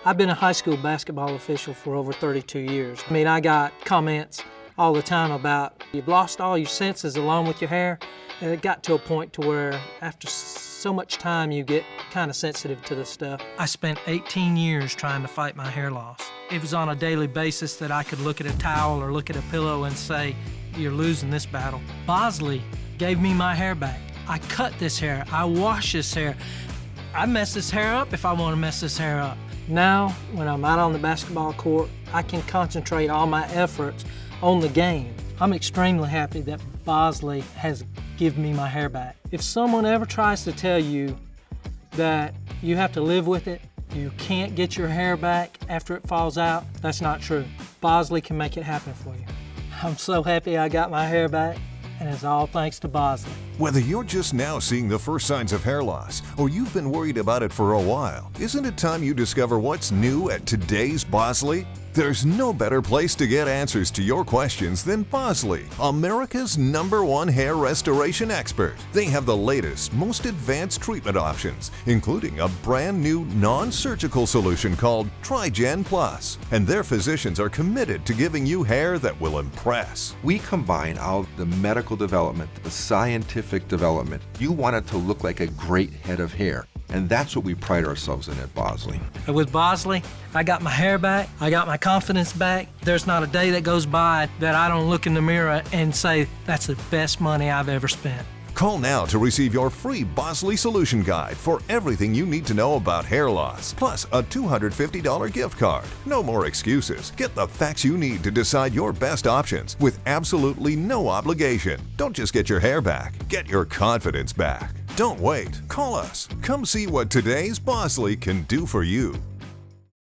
I've been a high school basketball official for over 32 years. I mean, I got comments all the time about you've lost all your senses along with your hair. And it got to a point to where after so much time you get kind of sensitive to this stuff. I spent 18 years trying to fight my hair loss. It was on a daily basis that I could look at a towel or look at a pillow and say, you're losing this battle. Bosley gave me my hair back. I cut this hair, I wash this hair. I mess this hair up if I want to mess this hair up. Now, when I'm out on the basketball court, I can concentrate all my efforts on the game. I'm extremely happy that Bosley has given me my hair back. If someone ever tries to tell you that you have to live with it, you can't get your hair back after it falls out, that's not true. Bosley can make it happen for you. I'm so happy I got my hair back, and it's all thanks to Bosley. Whether you're just now seeing the first signs of hair loss or you've been worried about it for a while, isn't it time you discover what's new at today's Bosley? There's no better place to get answers to your questions than Bosley, America's #1 hair restoration expert. They have the latest, most advanced treatment options, including a brand new non-surgical solution called TriGen Plus. And their physicians are committed to giving you hair that will impress. We combine all the medical development, the scientific development. You want it to look like a great head of hair. And that's what we pride ourselves in at Bosley. With Bosley, I got my hair back, I got my confidence back. There's not a day that goes by that I don't look in the mirror and say, that's the best money I've ever spent. Call now to receive your free Bosley Solution Guide for everything you need to know about hair loss, plus a $250 gift card. No more excuses. Get the facts you need to decide your best options with absolutely no obligation. Don't just get your hair back, get your confidence back. Don't wait. Call us. Come see what today's Bosley can do for you.